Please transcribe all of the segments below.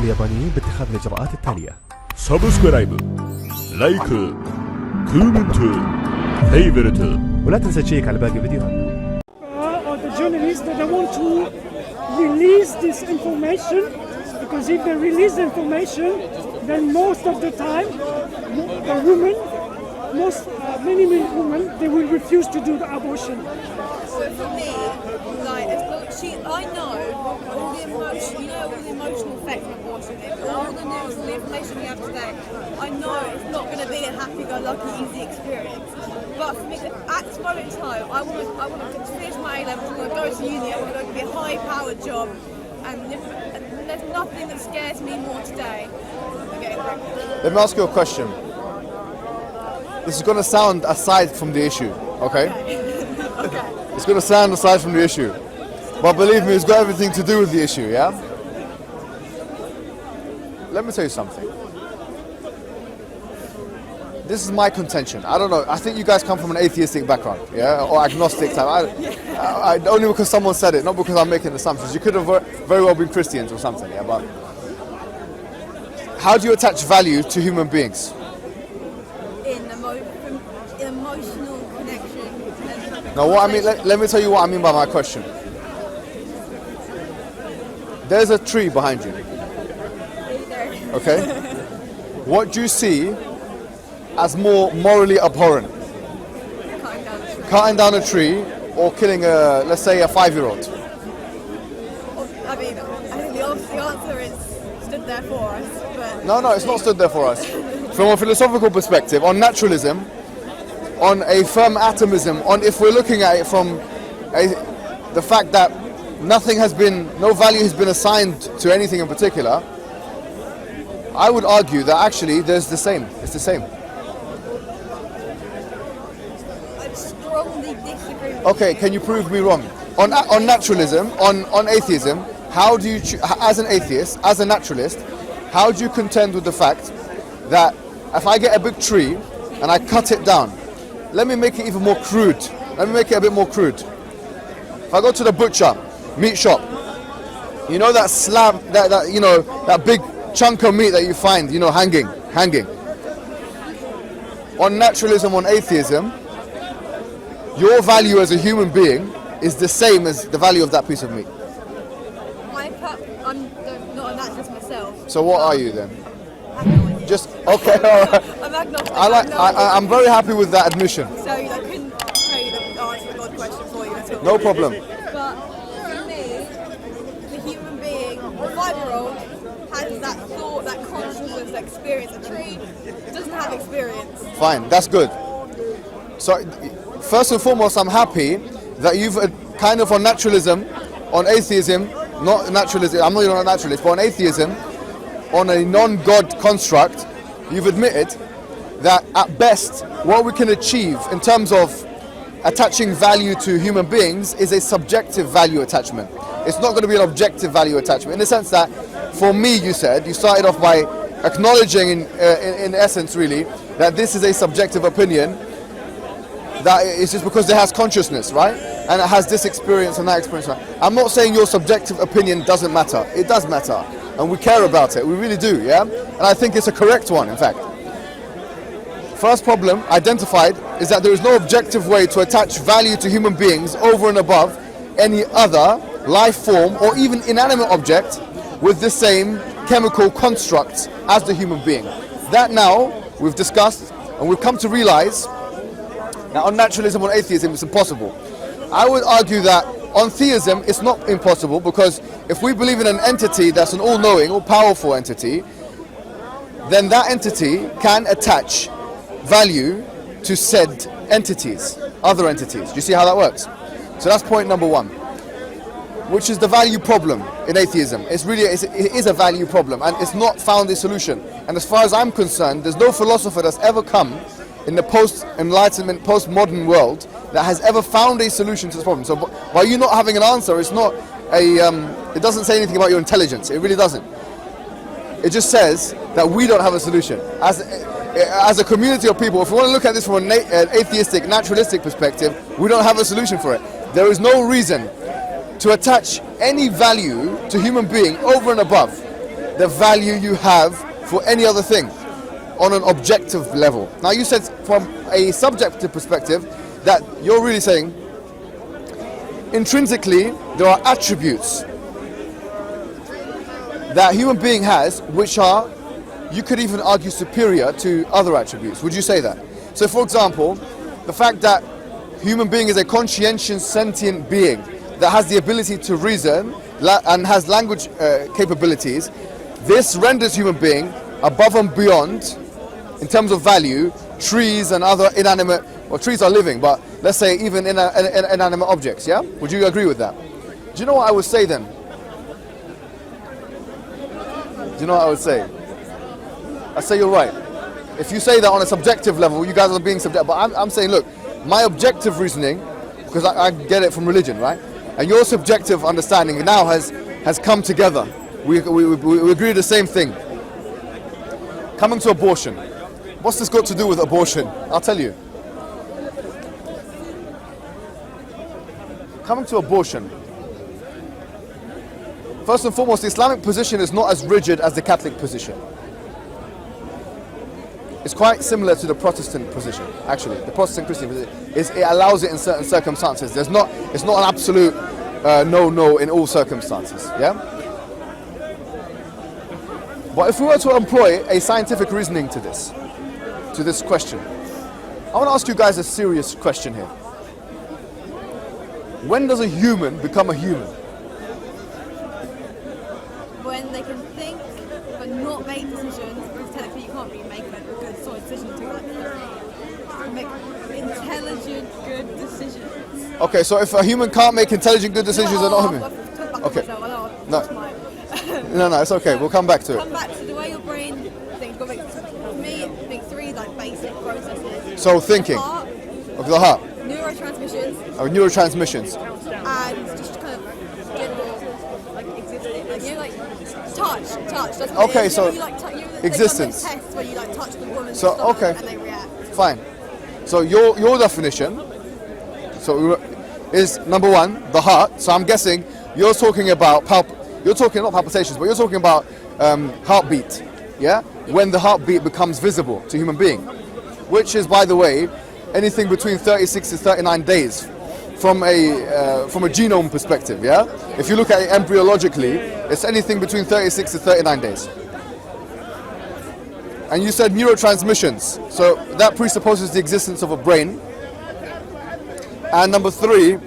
اليابانيين باتخاذ الإجراءات التالية: سبسكرايب، لايك، كومنت، فيفورت، ولا تنسى تشيك على باقي الفيديوهات. Or the journalists that want to release this information, because if they release the information, then most of the time, the women, many women, they will refuse to do the abortion. So for me, like, I know all the emotion, all the emotional effects of abortion, all the news, all the information we have today. I know it's not going to be a happy-go-lucky, easy experience. But for me, at this moment in time, I want to finish my A-levels, I want to go to uni, I want to go to a high-powered job, and there's nothing that scares me more today than getting pregnant. Let me ask you a question. This is going to sound aside from the issue, okay? Okay. It's going to sound aside from the issue. But believe me, it's got everything to do with the issue, yeah? Let me tell you something. This is my contention. I don't know. I think you guys come from an atheistic background, yeah? Or agnostic type. Only because someone said it, not because I'm making assumptions. You could have very well been Christians or something, yeah? But how do you attach value to human beings? Emotional connection. Now, what I mean, let me tell you what I mean by my question. There's a tree behind you. Okay? What do you see as more morally abhorrent? Cutting down a tree or killing let's say a 5-year-old? I mean, I think the answer is stood there for us, but... No, it's not stood there for us. From a philosophical perspective, on naturalism, on a firm atomism, on if we're looking at it from the fact that no value has been assigned to anything in particular, I would argue that actually it's the same. I strongly disagree with Okay, can you prove me wrong? On naturalism, on atheism, how do you, as an atheist, as a naturalist, how do you contend with the fact that if I get a big tree and I cut it down, let me make it even more crude. Let me make it a bit more crude. If I go to the butcher, meat shop, you know that slab, that big chunk of meat that you find, hanging. On naturalism, on atheism, your value as a human being is the same as the value of that piece of meat. I'm not a naturalist myself. So what are you then? Just okay. I'm agnostic. I'm very happy with that admission. So I couldn't tell you the answer to God's question for you at all. No problem. But for me, the human being, the 5-year-old, has that thought, that consciousness, that experience. A tree doesn't have experience. Fine, that's good. So first and foremost, I'm happy that you've kind of on naturalism, on atheism, not naturalism. I'm not even a naturalist, but on atheism, on a non-God construct, you've admitted that at best what we can achieve in terms of attaching value to human beings is a subjective value attachment. It's not going to be an objective value attachment, in the sense that for me, you started off by acknowledging in essence really that this is a subjective opinion, that it's just because it has consciousness, right? And it has this experience and that experience. I'm not saying your subjective opinion doesn't matter. It does matter. And we care about it. We really do, yeah? And I think it's a correct one, in fact. First problem identified is that there is no objective way to attach value to human beings over and above any other life form or even inanimate object with the same chemical constructs as the human being. That now we've discussed and we've come to realize that on naturalism, on atheism, it's impossible. I would argue that on theism, it's not impossible, because if we believe in an entity that's an all-knowing, all-powerful entity, then that entity can attach value to said entities, other entities. Do you see how that works? So that's point number one, which is the value problem in atheism. It is a value problem, and it's not found a solution. And as far as I'm concerned, there's no philosopher that's ever come in the post-enlightenment, post-modern world that has ever found a solution to this problem. So by you not having an answer, it's not it doesn't say anything about your intelligence. It really doesn't. It just says that we don't have a solution. As a community of people, if we want to look at this from an atheistic, naturalistic perspective, we don't have a solution for it. There is no reason to attach any value to human being over and above the value you have for any other thing on an objective level. Now you said from a subjective perspective that you're really saying intrinsically there are attributes that a human being has which are, you could even argue, superior to other attributes. Would you say that? So for example, the fact that human being is a conscientious sentient being that has the ability to reason and has language capabilities, this renders human being above and beyond, in terms of value, trees and other inanimate, well, trees are living, but let's say even inanimate objects, yeah? Would you agree with that? Do you know what I would say then? Do you know what I would say? I say you're right. If you say that on a subjective level, you guys are being subjective, but I'm saying, look, my objective reasoning, because I get it from religion, right? And your subjective understanding now has come together. We agree the same thing. Coming to abortion. What's this got to do with abortion? I'll tell you. Coming to abortion. First and foremost, the Islamic position is not as rigid as the Catholic position. It's quite similar to the Protestant position, actually. The Protestant Christian position it allows it in certain circumstances. It's not an absolute no in all circumstances. Yeah. But if we were to employ a scientific reasoning to this question, I want to ask you guys a serious question here. When does a human become a human? When they can think but not make decisions, because technically you can't really make a good solid decision until like 30. Make intelligent, good decisions. Okay, so if a human can't make intelligent, good decisions, they're not human. Okay. No, it's okay. We'll come back to it. Come back to the way your brain thinks. For me, I think three like basic processes. So thinking of the heart, neurotransmissions, and just kind of general like existing, like like touch. That's okay, so existence. Tests where you like touch the woman's so stomach okay, and they react. Fine. So your definition, is number one the heart. So I'm guessing you're talking about you're talking not palpitations, but you're talking about heartbeat. Yeah, when the heartbeat becomes visible to a human being, which is, by the way, anything between 36 to 39 days from a genome perspective. Yeah, if you look at it embryologically, it's anything between 36 to 39 days. And you said neurotransmissions, so that presupposes the existence of a brain. And number three,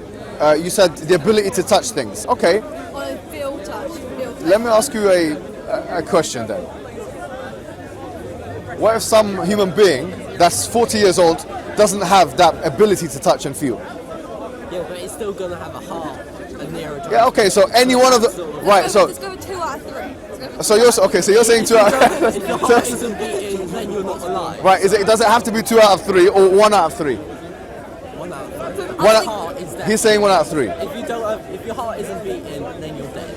you said the ability to touch things. Okay. Or feel touch. Let me ask you a question then. What if some human being that's 40 years old doesn't have that ability to touch and feel? Yeah, but it's still gonna have a heart, a neurotransmitter. Yeah, okay, so any one of the right, so let's go with 2 out of 3. so you're saying 2 out of If your heart isn't beating, then you're not alive. right, does it have to be 2 out of 3 or 1 out of 3? 1 out of 3. Heart is dead. He's saying 1 out of 3. If your heart isn't beating, then you're dead.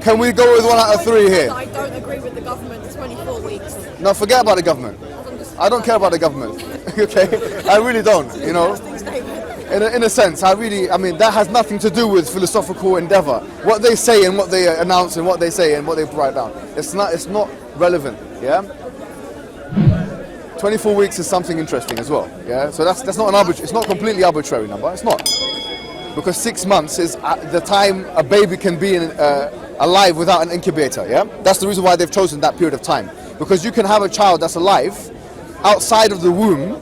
Can we go with 1 out of 3 here? I don't agree with the government 24 weeks. No, forget about the government. I don't care about the government. Okay, I really don't. You know, in a sense, I mean, that has nothing to do with philosophical endeavor. What they say and what they announce and what they say and what they write down. It's not relevant. Yeah. 24 weeks is something interesting as well. Yeah. So that's not an arbitrary. It's not completely arbitrary number. It's not, because 6 months is the time a baby can be alive without an incubator. Yeah. That's the reason why they've chosen that period of time, because you can have a child that's alive outside of the womb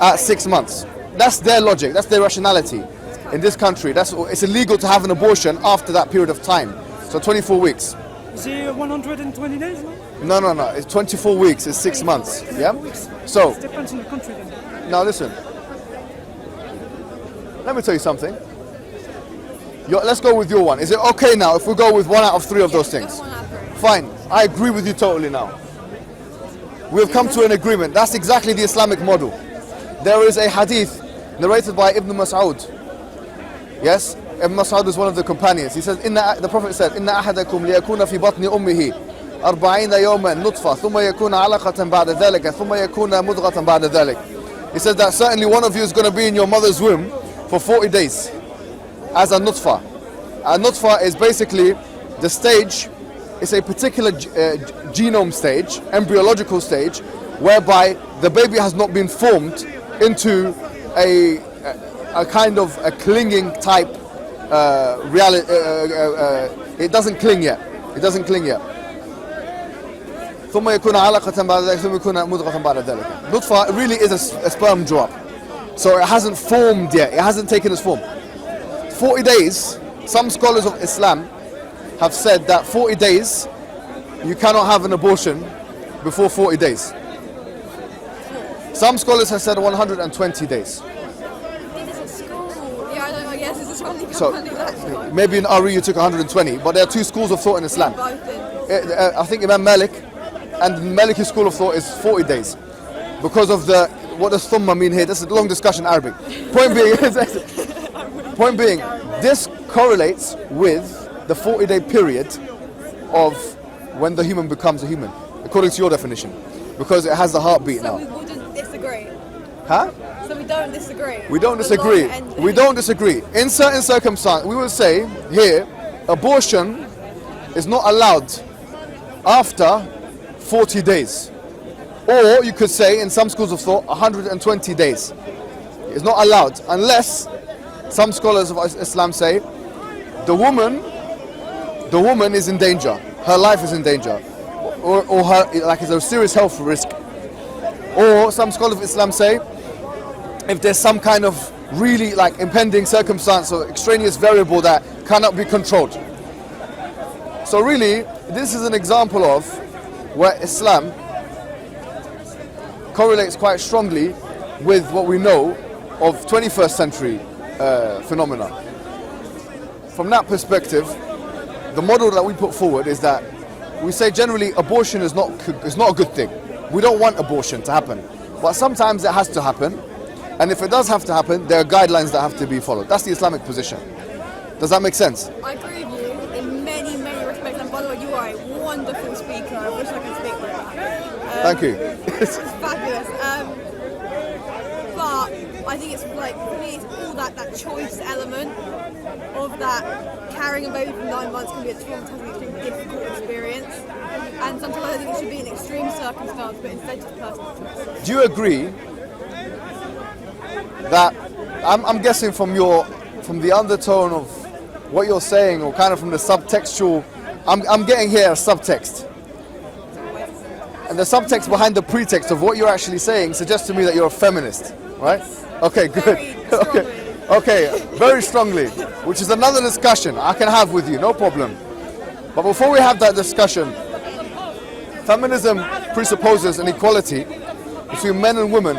at 6 months. That's their logic, that's their rationality. In this country, it's illegal to have an abortion after that period of time. So 24 weeks. Is it 120 days? No. It's 24 weeks, it's 6 months. Yeah? So, It depends on the country then. now listen. Let me tell you something. Let's go with your one. Is it okay now if we go with 1 out of 3 of those things? Fine, I agree with you totally now. We've come to an agreement. That's exactly the Islamic model. There is a hadith narrated by Ibn Mas'ud. Yes, Ibn Mas'ud is one of the companions. He says, the Prophet said, "Inna ahadakum liyakuna fi batni ummihi 40 yawman nutfa, thumma yakuna 'alaqatan ba'da dhalika, thumma yakuna mudghatan ba'da dhalik." He said that certainly one of you is going to be in your mother's womb for 40 days as a nutfa. A nutfa is basically the stage it's a particular genome stage, embryological stage, whereby the baby has not been formed into a kind of a clinging type reality. It doesn't cling yet. It doesn't cling yet. ثم يكون علقة بعد ذلك ثم يكون مضغة بعد ذلك. Nutfa really is a sperm drop, so it hasn't formed yet. It hasn't taken its form. 40 days. Some scholars of Islam have said that 40 days you cannot have an abortion before 40 days. Some scholars have said 120 days. This is school. Yeah, I don't know. Yes, this is probably So that. maybe in RE you took 120, but there are two schools of thought in Islam. Both in. I think Imam Malik and the Maliki school of thought is 40 days because of what does thumma mean here? This is a long discussion in Arabic. Point being, this correlates with the 40-day period of when the human becomes a human, according to your definition, because it has the heartbeat So now. we wouldn't disagree. Huh? So we don't disagree. We don't The disagree. long end- We don't disagree. In certain circumstances, we will say here, abortion is not allowed after 40 days. Or you could say, in some schools of thought, 120 days. It's not allowed unless some scholars of Islam say the woman is in danger. Her life is in danger. Or her, like, it's a serious health risk. Or some scholars of Islam say if there's some kind of really like impending circumstance or extraneous variable that cannot be controlled. So really, this is an example of where Islam correlates quite strongly with what we know of 21st century phenomena. From that perspective, the model that we put forward is that we say generally abortion is not a good thing. We don't want abortion to happen, but sometimes it has to happen, and if it does have to happen, there are guidelines that have to be followed. That's the Islamic position. Does that make sense? I agree with you in many, many respects. And by the way, you are a wonderful speaker. I wish I could speak like that. Thank you. It's fabulous. But I think it's like, for me, it's all that choice element of that carrying a baby for 9 months can be a traumatizing, extremely difficult experience. And sometimes I think it should be an extreme circumstance, but instead just personal choice. Do you agree that I'm guessing from the undertone of what you're saying, or kind of from the subtextual, I'm getting here a subtext, and the subtext behind the pretext of what you're actually saying suggests to me that you're a feminist, right? Okay, good. Very strongly. Okay, very strongly, which is another discussion I can have with you, no problem. But before we have that discussion, feminism presupposes an equality between men and women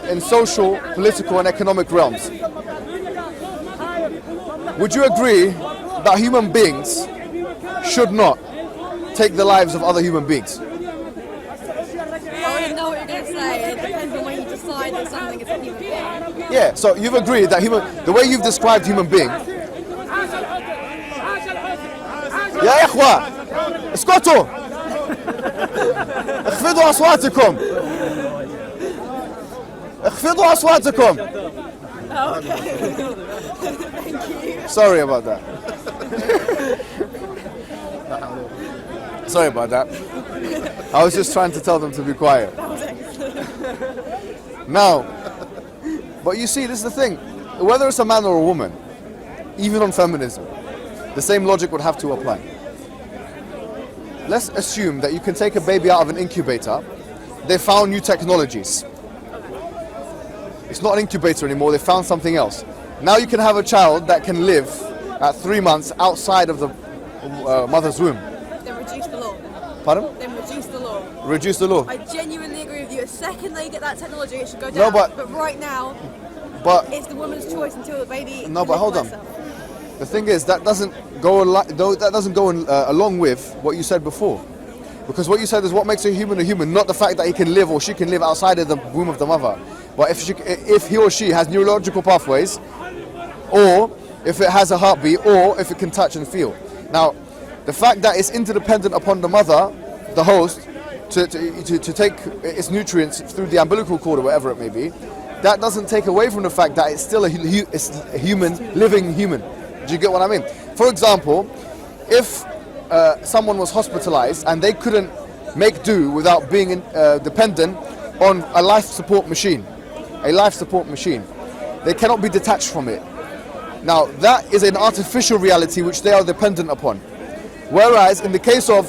in social, political and economic realms. Would you agree that human beings should not take the lives of other human beings? I already know what you're going to say. It depends on when you decide that something is a human being. Yeah, so you've agreed that the way you've described human being. يا إخوة اسكتوا اخفضوا أصواتكم اخفضوا أصواتكم. Sorry about that. Sorry about that. I was just trying to tell them to be quiet. Now, but you see, this is the thing. Whether it's a man or a woman, even on feminism, the same logic would have to apply. Let's assume that you can take a baby out of an incubator. They found new technologies. It's not an incubator anymore, they found something else. Now you can have a child that can live at 3 months outside of the mother's womb. Then reduce the law. Pardon? Then reduce the law. Reduce the law. I genuinely agree with you. The second they get that technology, it should go No, down. but- right now, But it's the woman's choice until the baby. No, can but live hold by on. itself. the thing is, that doesn't go along with what you said before. Because what you said is what makes a human, not the fact that he can live or she can live outside of the womb of the mother. But if he or she has neurological pathways, or if it has a heartbeat, or if it can touch and feel. Now, the fact that it's interdependent upon the mother, the host, to take its nutrients through the umbilical cord or whatever it may be, that doesn't take away from the fact that it's still it's a human, living human. Do you get what I mean? For example, if someone was hospitalized and they couldn't make do without being dependent on a life support machine. A life support machine. They cannot be detached from it. Now, that is an artificial reality which they are dependent upon. Whereas in the case of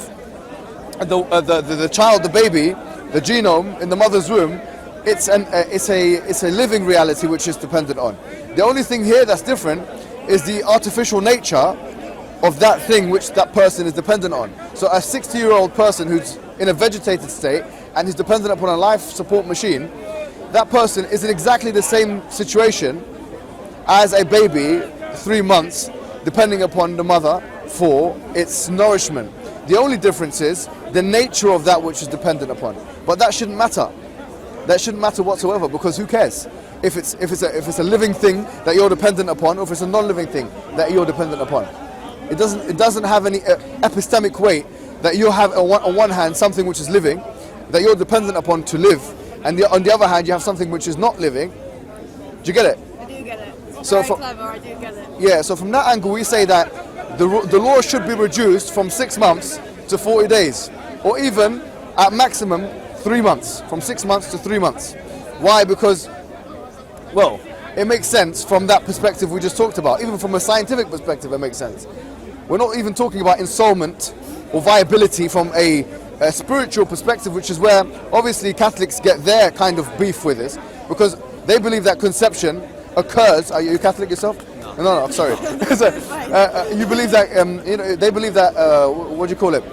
the child, the baby, the genome in the mother's womb, it's a living reality which is dependent on. The only thing here that's different is the artificial nature of that thing which that person is dependent on. So a 60-year-old person who's in a vegetated state and is dependent upon a life support machine, that person is in exactly the same situation as a baby, 3 months, depending upon the mother for its nourishment. The only difference is the nature of that which is dependent upon. But that shouldn't matter. That shouldn't matter whatsoever, because who cares? If it's a living thing that you're dependent upon, or if it's a non-living thing that you're dependent upon. It doesn't have any epistemic weight that you have on one hand something which is living, that you're dependent upon to live, and on the other hand you have something which is not living. Do you get it? I do get it. It's So very clever, I do get it. Yeah, so from that angle we say that the law should be reduced from 6 months to 40 days, or even at maximum 3 months, from 6 months to 3 months. Why? Because, well, it makes sense from that perspective we just talked about. Even from a scientific perspective, it makes sense. We're not even talking about ensoulment or viability from a spiritual perspective, which is where obviously Catholics get their kind of beef with this, because they believe that conception occurs. Are you Catholic yourself? No, sorry. So, you believe that, they believe that, what do you call it?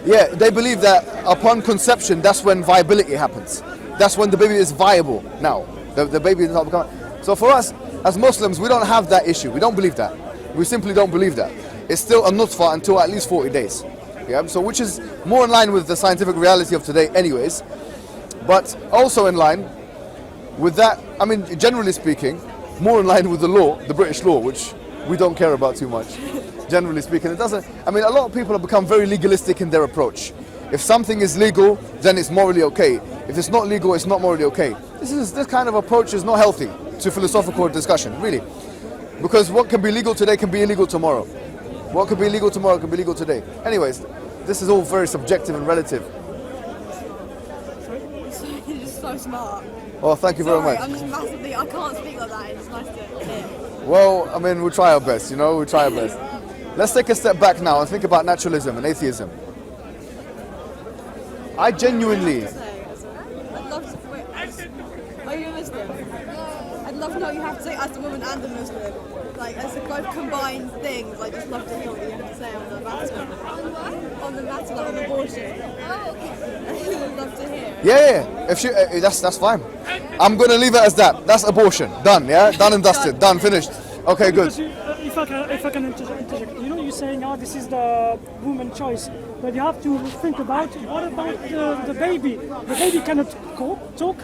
Yeah, they believe that upon conception, that's when viability happens. That's when the baby is viable now. The baby is not becoming. So for us, as Muslims, we don't have that issue. We don't believe that. We simply don't believe that. It's still a nutfa until at least 40 days. Yeah, so which is more in line with the scientific reality of today anyways. But also in line with that, I mean, generally speaking, more in line with the law, the British law, which we don't care about too much. Generally speaking, it doesn't. I mean, a lot of people have become very legalistic in their approach. If something is legal, then it's morally okay. If it's not legal, it's not morally okay. This kind of approach is not healthy to philosophical discussion, really. Because what can be legal today can be illegal tomorrow. What could be legal tomorrow can be legal today. Anyways, this is all very subjective and relative. You're just so smart. Oh, thank you very much. I'm just massively, I can't speak like that. It's nice to hear. Well, I mean, we'll try our best, you know, we'll try our best. Let's take a step back now and think about naturalism and atheism. I genuinely... I'd love to... Wait, are you a Muslim? I'd love to know what you have to say as a woman and a Muslim. Like, as both combined things, I'd just love to hear what you have to say on the matter. On the matter of abortion. I'd love to hear. Yeah. If she, that's fine. I'm going to leave it as that. That's abortion. Done, yeah? Done and dusted. Done, finished. Okay, good. If I can interject, you know, you're saying, this is the woman's choice, but you have to think about what about the baby? The baby cannot talk.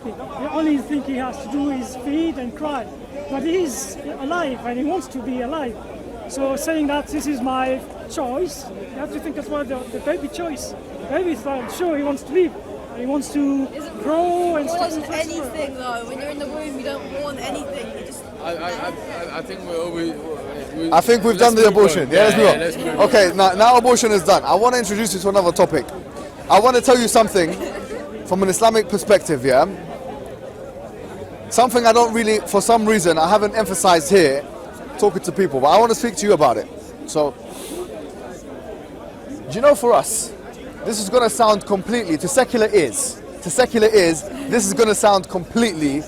The only thing he has to do is feed and cry. But he's alive and he wants to be alive. So saying that this is my choice, you have to think as well the baby choice. The baby's sure he wants to live. He wants to grow and stuff. You don't want anything though. When you're in the womb, you don't want anything. You just. I think we've done the abortion. Yeah, let's move on. Okay, now abortion is done. I want to introduce you to another topic. I want to tell you something from an Islamic perspective, yeah? Something I don't really, for some reason, I haven't emphasized here, talking to people, but I want to speak to you about it. So, do you know, for us, this is going to sound completely, to secular ears, this is going to sound completely